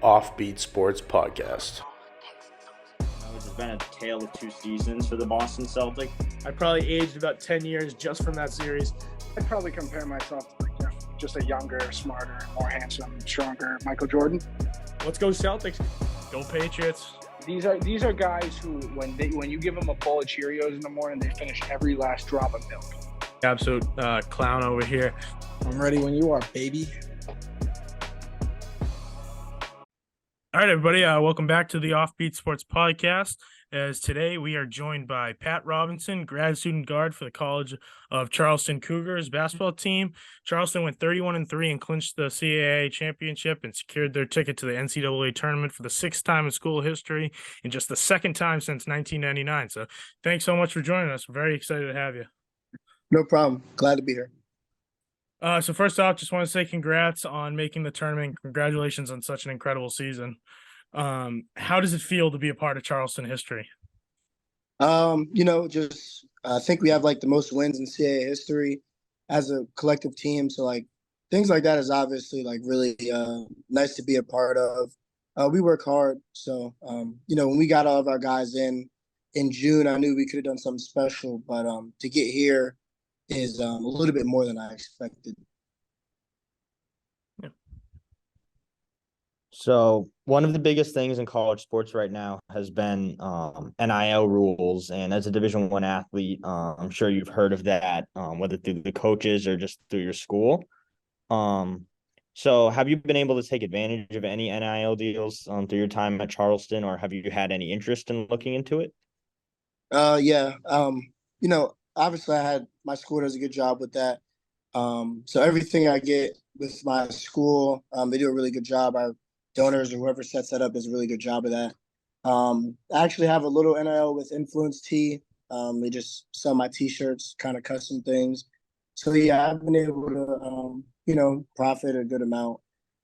Offbeat Sports Podcast. It's been a tale of two seasons for the Boston Celtics. I probably aged about 10 years just from that series. I'd probably compare myself to just a younger, smarter, more handsome, stronger Michael Jordan. Let's go Celtics. Go Patriots. These are guys who, when you give them a bowl of Cheerios in the morning, they finish every last drop of milk. Absolute clown over here. I'm ready when you are, baby. All right, everybody. Welcome back to the Offbeat Sports Podcast. As today we are joined by Pat Robinson, grad student guard for the College of Charleston Cougars basketball team. Charleston went 31-3 and clinched the CAA championship and secured their ticket to the NCAA tournament for the sixth time in school history and just the second time since 1999. So thanks so much for joining us. We're very excited to have you. No problem. Glad to be here. So first off, just want to say congrats on making the tournament. Congratulations on such an incredible season. How does it feel to be a part of Charleston history? I think we have like the most wins in CAA history as a collective team. So like things like that is obviously like really nice to be a part of. We work hard. So, when we got all of our guys in June, I knew we could have done something special, but to get here is a little bit more than I expected. Yeah. So one of the biggest things in college sports right now has been NIL rules. And as a Division I athlete, I'm sure you've heard of that, whether through the coaches or just through your school. So have you been able to take advantage of any NIL deals through your time at Charleston, or have you had any interest in looking into it? Yeah. Obviously my school does a good job with that. So everything I get with my school, they do a really good job. Our donors or whoever sets that up does a really good job of that. I actually have a little NIL with Influence T. They just sell my T-shirts, kind of custom things. So yeah, I've been able to, profit a good amount.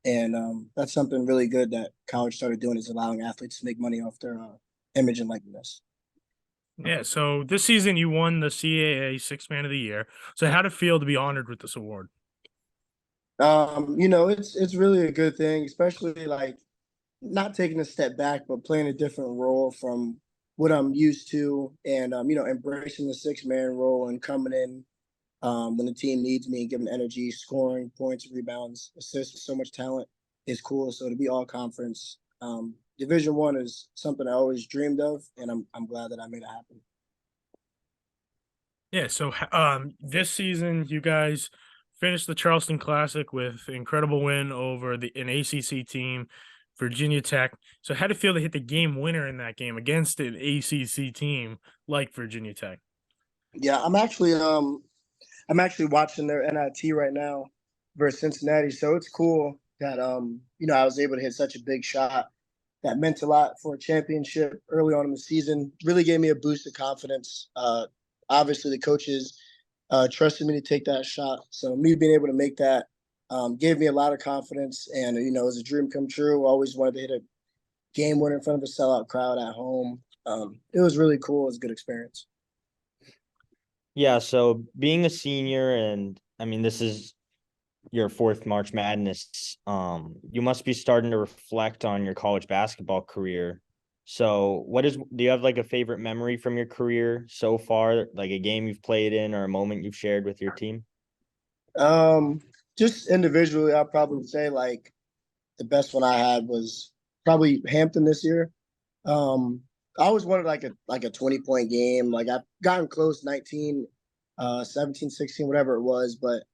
And that's something really good that college started doing, is allowing athletes to make money off their image and likeness. Yeah, so this season you won the CAA Sixth Man of the Year. So how'd it feel to be honored with this award? It's really a good thing, especially like not taking a step back, but playing a different role from what I'm used to, and embracing the six-man role and coming in when the team needs me and giving energy, scoring points, rebounds, assists. So much talent is cool. So to be all conference, Division I is something I always dreamed of, and I'm glad that I made it happen. Yeah, so this season you guys finished the Charleston Classic with an incredible win over an ACC team, Virginia Tech. So how did it feel to hit the game winner in that game against an ACC team like Virginia Tech? Yeah, I'm actually watching their NIT right now versus Cincinnati. So it's cool that I was able to hit such a big shot. That meant a lot for a championship early on in the season. Really gave me a boost of confidence. Obviously, the coaches trusted me to take that shot. So me being able to make that gave me a lot of confidence. And, it was a dream come true. I always wanted to hit a game winner in front of a sellout crowd at home. It was really cool. It was a good experience. Yeah, so being a senior, and I mean, this is your fourth March Madness, you must be starting to reflect on your college basketball career. So do you have like a favorite memory from your career so far, like a game you've played in or a moment you've shared with your team? Just individually, I'll probably say like the best one I had was probably Hampton this year. I always wanted like a 20-point game. Like I've gotten close, 19, 17, 16, whatever it was, but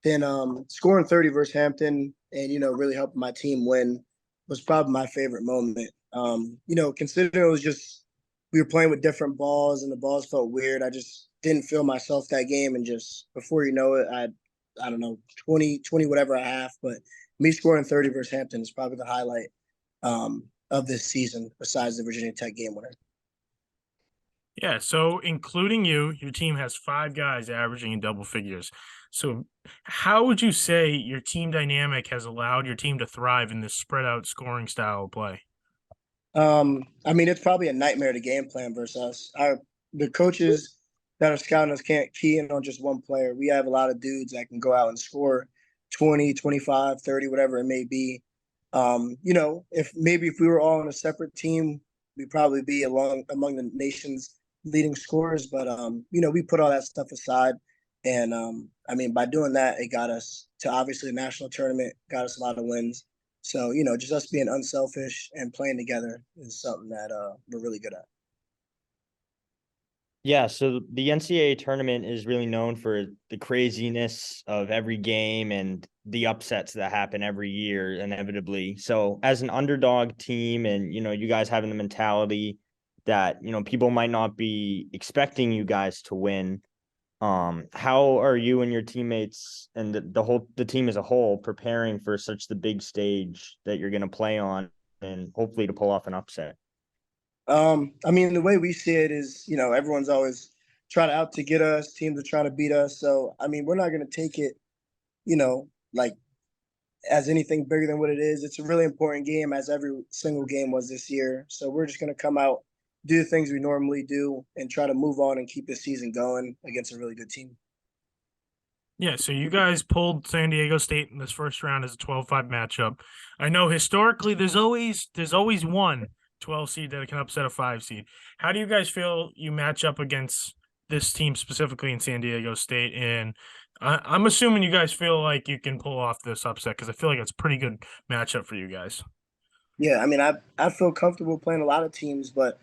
then scoring 30 versus Hampton and, really helping my team win was probably my favorite moment. Considering it was just we were playing with different balls and the balls felt weird. I just didn't feel myself that game. And just before you know it, I don't know, 20 whatever a half. But me scoring 30 versus Hampton is probably the highlight of this season besides the Virginia Tech game winner. Yeah, so including you, your team has 5 guys averaging in double figures. So how would you say your team dynamic has allowed your team to thrive in this spread out scoring style of play? It's probably a nightmare to game plan versus us. The coaches that are scouting us can't key in on just one player. We have a lot of dudes that can go out and score 20, 25, 30, whatever it may be. If we were all on a separate team, we'd probably be among the nation's leading scorers. But we put all that stuff aside, and by doing that, it got us to obviously the national tournament, got us a lot of wins. So just us being unselfish and playing together is something that we're really good at. Yeah, so the NCAA tournament is really known for the craziness of every game and the upsets that happen every year inevitably. So as an underdog team and, you guys having the mentality that, people might not be expecting you guys to win, how are you and your teammates and the team as a whole preparing for such the big stage that you're going to play on and hopefully to pull off an upset? The way we see it is, everyone's always trying out to get us, teams are trying to beat us. So, we're not going to take it, like as anything bigger than what it is. It's a really important game, as every single game was this year. So we're just going to come out, do the things we normally do, and try to move on and keep the season going against a really good team. Yeah, so you guys pulled San Diego State in this first round as a 12-5 matchup. I know historically there's always one 12 seed that can upset a 5 seed. How do you guys feel you match up against this team specifically in San Diego State? And I'm assuming you guys feel like you can pull off this upset because I feel like it's a pretty good matchup for you guys. Yeah, I feel comfortable playing a lot of teams, but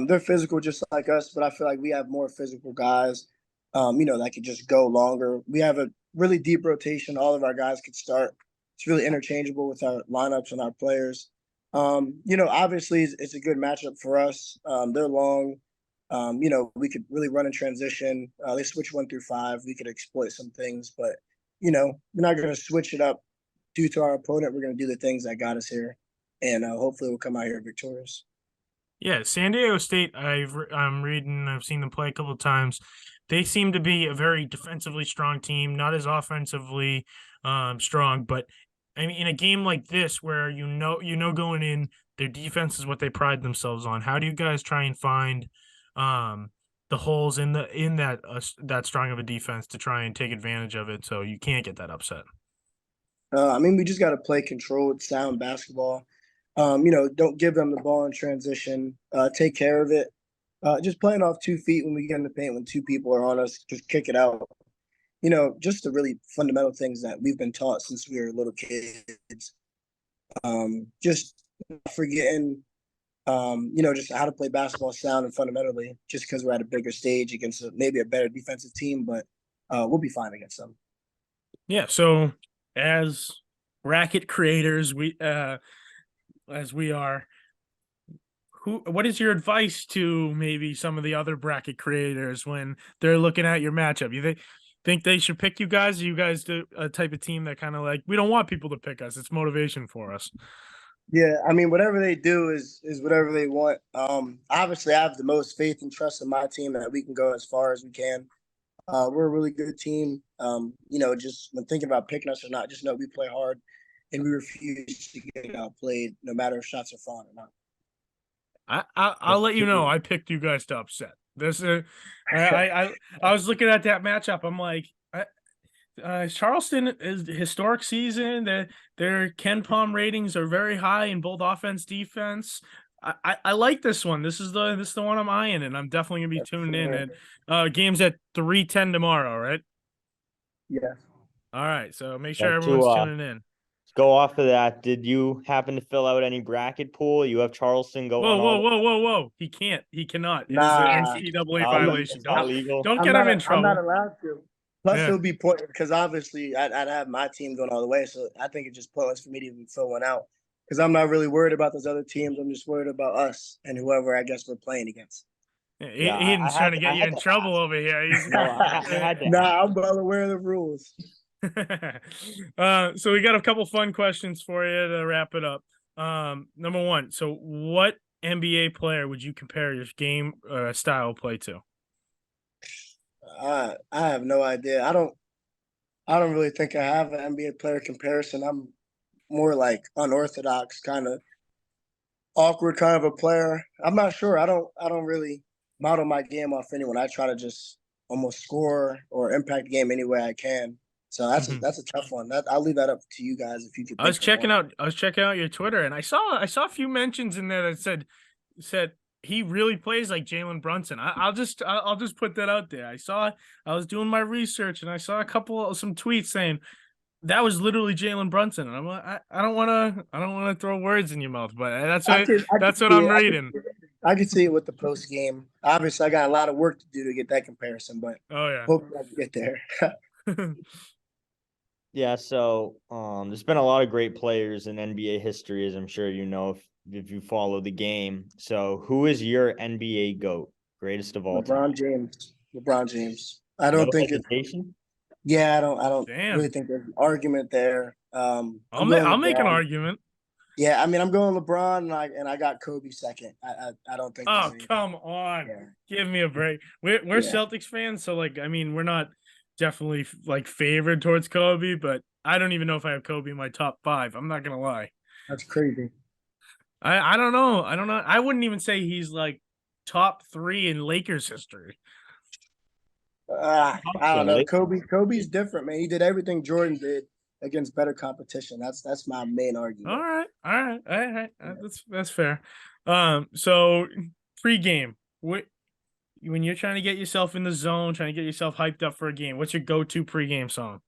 they're physical just like us. But I feel like we have more physical guys, that could just go longer. We have a really deep rotation. All of our guys could start. It's really interchangeable with our lineups and our players. Obviously it's a good matchup for us. They're long. We could really run in transition. They switch 1 through 5. We could exploit some things, but we're not going to switch it up due to our opponent. We're going to do the things that got us here, and hopefully we'll come out here victorious. Yeah, San Diego State. I'm reading. I've seen them play a couple of times. They seem to be a very defensively strong team, not as offensively strong, but in a game like this where going in, their defense is what they pride themselves on. How do you guys try and find the holes in that strong of a defense to try and take advantage of it so you can't get that upset? We just got to play controlled, sound basketball. Don't give them the ball in transition. Take care of it. Just playing off 2 feet when we get in the paint, when 2 people are on us, just kick it out. Just the really fundamental things that we've been taught since we were little kids. Just forgetting, just how to play basketball sound and fundamentally, just because we're at a bigger stage against maybe a better defensive team, but we'll be fine against them. Yeah. So as bracket creators, as we are, what is your advice to maybe some of the other bracket creators when they're looking at your matchup? You think they should pick you guys? Are you guys a type of team that kind of like, we don't want people to pick us, it's motivation for us? Yeah, whatever they do is whatever they want. Obviously, I have the most faith and trust in my team that we can go as far as we can. We're a really good team. Just when thinking about picking us or not, just know we play hard and we refuse to get outplayed, no matter if shots are falling or not. I'll let you know. I picked you guys to upset. I was looking at that matchup. I'm like, Charleston is historic season. Their KenPom ratings are very high in both offense, defense. I like this one. This is the one I'm eyeing, and I'm definitely gonna be tuned in. And games at 3:10 tomorrow, right? Yeah. All right. So make sure everyone's tuning in. Go off of that. Did you happen to fill out any bracket pool? You have Charleston going. Whoa! He can't. He cannot. It is an NCAA violation. Don't get him in trouble. I'm not allowed to. Plus, it would be pointless because obviously I'd have my team going all the way. So I think it's just pointless for me to even fill one out because I'm not really worried about those other teams. I'm just worried about us and whoever I guess we're playing against. Aiden's trying to get you in trouble over here. I'm well aware of the rules. So we got a couple fun questions for you to wrap it up. Number one, so what NBA player would you compare your game style play to? I have no idea. I don't really think I have an NBA player comparison. I'm more like unorthodox, kind of awkward kind of a player. I'm not sure. I don't really model my game off anyone. I try to just almost score or impact the game any way I can. So that's Mhm. that's a tough one. I'll leave that up to you guys if you could. I was think of checking one. out your Twitter, and I saw a few mentions in there that said he really plays like Jalen Brunson. I'll just put that out there. I was doing my research, and I saw some tweets saying that was literally Jalen Brunson, and I'm like, I don't want to throw words in your mouth, but I could that's what see I'm it. reading. I could see it with the post game. Obviously, I got a lot of work to do to get that comparison, but Oh hopefully I can get there. yeah. Yeah, so there's been a lot of great players in NBA history, as I'm sure you know if you follow the game. So who is your NBA GOAT, greatest of all time? LeBron James. LeBron James. I No don't think it. hesitation? Yeah, I don't really Damn. think there's an argument there. I'm I'll going make an LeBron. argument. Yeah, I mean, I'm going LeBron, and I got Kobe second. I don't think. Oh, there's any- come on. Yeah. Give me a break. We're Yeah. Celtics fans, so like I mean, we're not definitely like favored towards Kobe, but I don't even know if I have Kobe in my top 5. I'm not gonna lie. That's crazy. I don't know. I don't know. I wouldn't even say he's like top 3 in Lakers history. I don't know. Absolutely. Kobe's different, man. He did everything Jordan did against better competition. That's my main argument. All right. That's fair. So pre-game, when you're trying to get yourself in the zone, trying to get yourself hyped up for a game, what's your go-to pre-game song?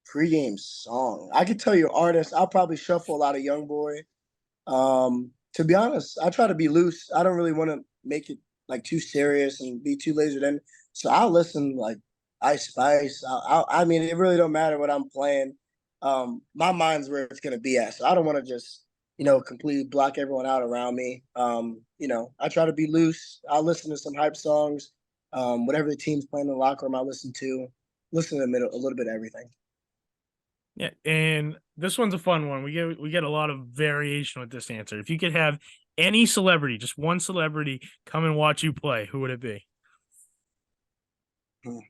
Pre-game song. I could tell you artists. I'll probably shuffle a lot of YoungBoy. To be honest, I try to be loose. I don't really want to make it like too serious and be too lasered in. So I'll listen like Ice Spice. I mean, it really don't matter what I'm playing. My mind's where it's gonna be at. So I don't want to just completely block everyone out around me. I try to be loose. I'll listen to some hype songs. Whatever the team's playing in the locker room, I listen to a little bit of everything. Yeah, and this one's a fun one. We get a lot of variation with this answer. If you could have any celebrity, just one celebrity, come and watch you play, who would it be? And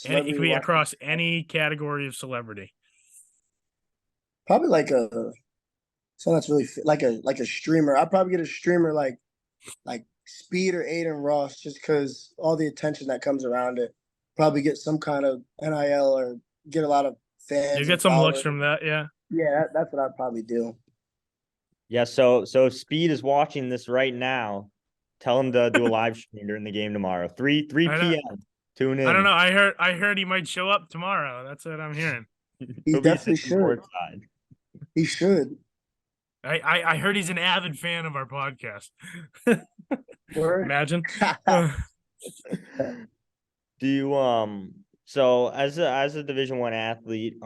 it could be across any category of celebrity. Probably like someone that's really like a streamer. I'd probably get a streamer like Speed or Aiden Ross, just because all the attention that comes around it. Probably get some kind of NIL or get a lot of fans. You get some looks from that, yeah. Yeah, that's what I'd probably do. Yeah, so if Speed is watching this right now, tell him to do a live stream during the game tomorrow. 3 p.m. Tune in. I don't know. I heard he might show up tomorrow. That's what I'm hearing. He definitely should. Courtside. He should. I heard he's an avid fan of our podcast. Word. Imagine. Do you so as a Division I athlete,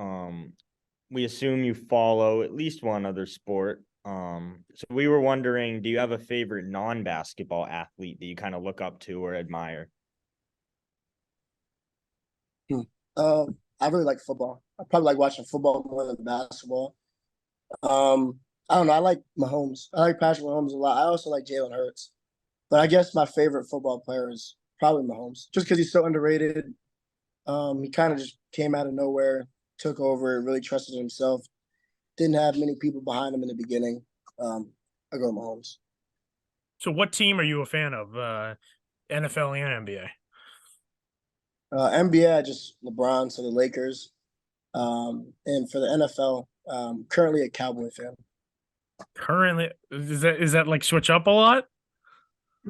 we assume you follow at least one other sport. So we were wondering, do you have a favorite non-basketball athlete that you kind of look up to or admire? I really like football. I probably like watching football more than basketball. I don't know. I like Mahomes. I like Patrick Mahomes a lot. I also like Jalen Hurts. But I guess my favorite football player is probably Mahomes, just because he's so underrated. He kind of just came out of nowhere, took over, really trusted himself. Didn't have many people behind him in the beginning. I go Mahomes. So what team are you a fan of? NFL and NBA? NBA, just LeBron, so the Lakers. And for the NFL, currently a Cowboy fan. Currently, is that like switch up a lot?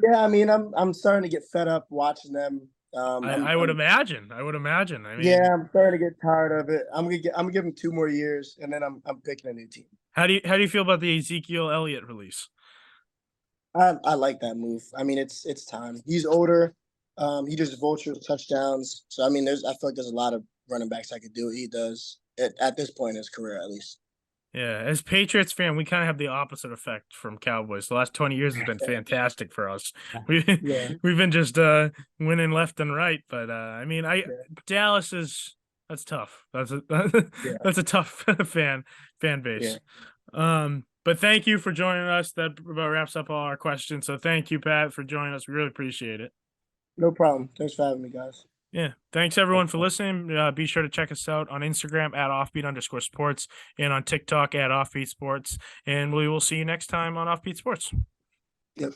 Yeah, I mean, I'm starting to get fed up watching them. I would imagine. I mean, yeah, I'm starting to get tired of it. I'm gonna give them 2 more years, and then I'm picking a new team. How do you feel about the Ezekiel Elliott release? I like that move. I mean, it's time. He's older. He just vultures touchdowns. So I mean, I feel like there's a lot of running backs that could do what he does at this point in his career, at least. Yeah, as Patriots fan, we kind of have the opposite effect from Cowboys. The last 20 years has been fantastic for us. We've been just winning left and right, but I mean, Dallas that's tough. That's a tough fan base. Yeah. But thank you for joining us. That about wraps up all our questions. So thank you, Pat, for joining us. We really appreciate it. No problem. Thanks for having me, guys. Yeah. Thanks everyone for listening. Be sure to check us out on Instagram at offbeat_sports and on TikTok at offbeat sports. And we will see you next time on Offbeat Sports. Yep.